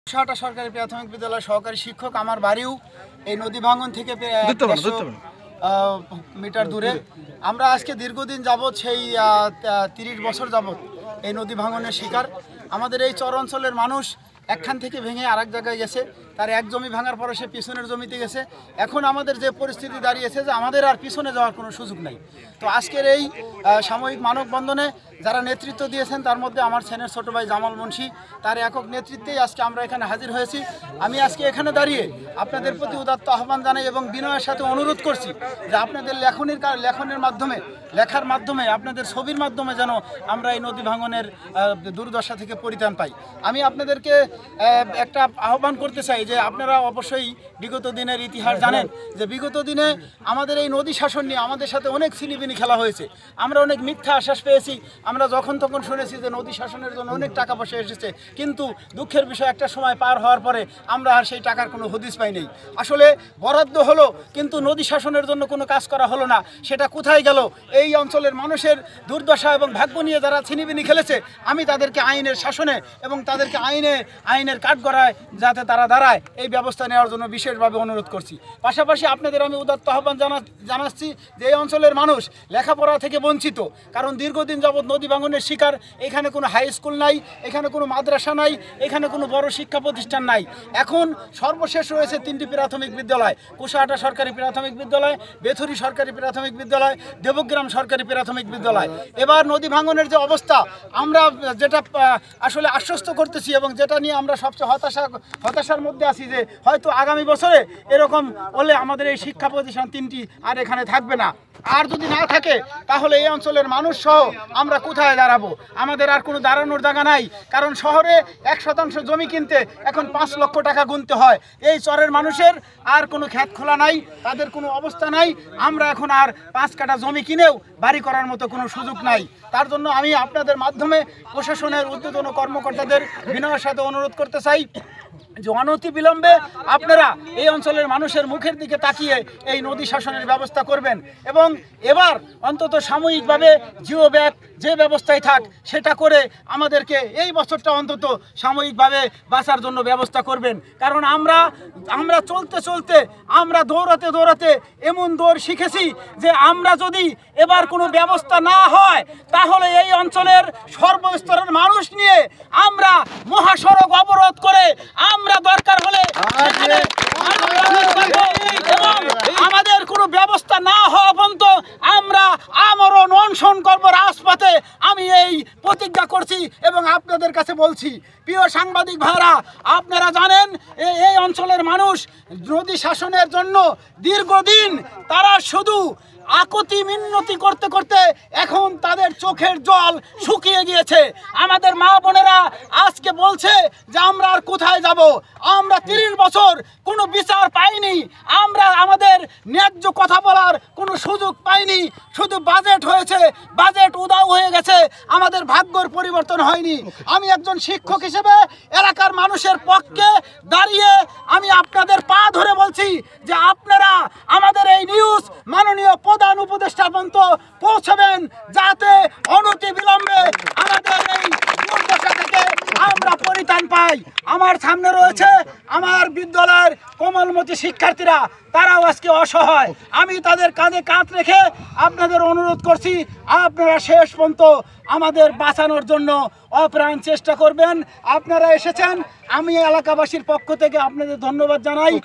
কুশাহাটা সরকারি প্রাথমিক বিদ্যালয় সহকারী শিক্ষক। আমার বাড়িও এই নদী ভাঙন থেকে 150 মিটার দূরে। আমরা আজকে দীর্ঘদিন যাবৎ সেই 30 বছর যাবৎ এই নদী ভাঙনের শিকার। আমাদের এই চর অঞ্চলের মানুষ একখান থেকে ভেঙে আরেক জায়গায় গেছে, তার এক জমি ভাঙার পরে সে পিছনের জমিতে গেছে। এখন আমাদের যে পরিস্থিতি দাঁড়িয়েছে যে আমাদের আর পিছনে যাওয়ার কোনো সুযোগ নাই। তো আজকের এই সাময়িক মানববন্ধনে যারা নেতৃত্ব দিয়েছেন তার মধ্যে আমার ছেলের ছোটো ভাই জামাল মুন্সি, তার একক নেতৃত্বেই আজকে আমরা এখানে হাজির হয়েছি। আমি আজকে এখানে দাঁড়িয়ে আপনাদের প্রতি উদাত্ত আহ্বান জানাই এবং বিনয়ের সাথে অনুরোধ করছি যে আপনাদের লেখনের মাধ্যমে, লেখার মাধ্যমে, আপনাদের ছবির মাধ্যমে যেন আমরা এই নদী ভাঙনের দুর্দশা থেকে পরিত্রাণ পাই। আমি আপনাদেরকে একটা আহ্বান করতে চাই যে আপনারা অবশ্যই বিগত দিনের ইতিহাস জানেন যে বিগত দিনে আমাদের এই নদী শাসন নিয়ে আমাদের সাথে অনেক ছিনিবিনি খেলা হয়েছে। আমরা অনেক মিথ্যা আশ্বাস পেয়েছি, আমরা যখন তখন শুনেছি যে নদী শাসনের জন্য অনেক টাকা পয়সা এসেছে, কিন্তু দুঃখের বিষয় একটা সময় পার হওয়ার পরে আমরা আর সেই টাকার কোনো হদিস পাই নাই। আসলে বরাদ্দ হলো কিন্তু নদী শাসনের জন্য কোনো কাজ করা হলো না। সেটা কোথায় গেল? এই অঞ্চলের মানুষের দুর্দশা এবং ভাগ্য নিয়ে যারা ছিনিবিনি খেলেছে, আমি তাদেরকে আইনের শাসনে এবং তাদেরকে আইনের কাঠগড়ায় যাতে তারা দাঁড়ায় এই ব্যবস্থা নেওয়ার জন্য বিশেষভাবে অনুরোধ করছি। পাশাপাশি আপনাদের আমি উদাত্ত আহ্বান জানাচ্ছি যে এই অঞ্চলের মানুষ লেখাপড়া থেকে বঞ্চিত, কারণ দীর্ঘদিন যাবৎ নদী ভাঙনের শিকার। এখানে কোনো হাই স্কুল নাই, এখানে কোনো মাদ্রাসা নাই, এখানে কোনো বড় শিক্ষা প্রতিষ্ঠান নাই। এখন সর্বশেষ রয়েছে 3টি প্রাথমিক বিদ্যালয়: কুশাহাটা সরকারি প্রাথমিক বিদ্যালয়, বেথুরি সরকারি প্রাথমিক বিদ্যালয়, দেবগ্রাম সরকারি প্রাথমিক বিদ্যালয়। এবার নদী ভাঙনের যে অবস্থা, আমরা যেটা আসলে আশ্বস্ত করতেছি এবং যেটা নিয়ে আমরা সবচেয়ে হতাশার মধ্যে আছি যে হয়তো আগামী বছরে এরকম হলে আমাদের এই শিক্ষা প্রতিষ্ঠান 3টি আর এখানে থাকবে না। আর যদি না থাকে তাহলে এই অঞ্চলের মানুষ সহ আমরা কোথায় দাঁড়াবো? আমাদের আর কোনো দাঁড়ানোর জায়গা নাই, কারণ শহরে 1% জমি কিনতে এখন 5 লক্ষ টাকা গুনতে হয়। এই চরের মানুষের আর কোনো ক্ষেত খোলা নাই, তাদের কোনো অবস্থা নাই। আমরা এখন আর 5 কাঠা জমি কিনেও বাড়ি করার মতো কোনো সুযোগ নাই। তার জন্য আমি আপনাদের মাধ্যমে প্রশাসনের ঊর্ধ্বতন কর্মকর্তাদের বিনয়ের সাথে অনুরোধ করতে চাই যে অনতি বিলম্বে আপনারা এই অঞ্চলের মানুষের মুখের দিকে তাকিয়ে এই নদী শাসনের ব্যবস্থা করবেন এবং এবার অন্তত সাময়িকভাবে জিও ব্যাগ যে ব্যবস্থায় থাক সেটা করে আমাদেরকে এই বছরটা অন্তত সাময়িকভাবে বাঁচার জন্য ব্যবস্থা করবেন। কারণ আমরা চলতে চলতে, আমরা দৌড়াতে এমন দৌড় শিখেছি যে আমরা যদি এবার কোনো ব্যবস্থা না হয় তাহলে এই অঞ্চলের সর্বস্তরের মানুষ নিয়ে আমরা মহাসড়ক অবরোধ করে আমরা দরকার হলে এবং আমাদের কোনো ব্যবস্থা না হওয়া পর্যন্ত আমরা আমরণ অনশন করব রাজপথে। আমি এই প্রতিজ্ঞা করছি এবং আপনাদের কাছে বলছি, প্রিয় সাংবাদিক ভাইরা, আপনারা জানেন এই অঞ্চলের মানুষ নদী শাসনের জন্য দীর্ঘদিন তারা শুধু আকুতি মিনতি করতে করতে এখন তাদের চোখের জল শুকিয়ে গিয়েছে। আমাদের মা বোনেরা আজকে বলছে যে আমরা আর কোথায় যাব? আমরা 30 বছর কোনো বিচার পাইনি, আমরা আমাদের ন্যায্য কথা বলার কোনো সুযোগ পাইনি। শুধু বাজেট হয়েছে, বাজেট উধাও হয়ে গেছে, আমাদের ভাগ্যর পরিবর্তন হয়নি। আমি একজন শিক্ষক হিসেবে এলাকার মানুষের পক্ষে দাঁড়িয়ে আমি আপনাদের পা ধরে বলছি যে আপনারা আমাদের এই নিউজ মাননীয় প্রধান উপদেষ্টা পর্যন্ত পৌঁছবেন, যাতে অনতি বিলম্বে আমাদের এই দুর্দশা থেকে আমরা পরিত্রাণ পাই। আমার সামনে রয়েছে আমার বিদ্যালয়ের কোমলমতি শিক্ষার্থীরা, তারাও আজকে অসহায়। আমি তাদের কাঁধে কাঁধ রেখে আপনাদের অনুরোধ করছি, আপনারা শেষ পর্যন্ত আমাদের বাঁচানোর জন্য অপ্রাণ চেষ্টা করবেন। আপনারা এসেছেন, আমি এলাকাবাসীর পক্ষ থেকে আপনাদের ধন্যবাদ জানাই।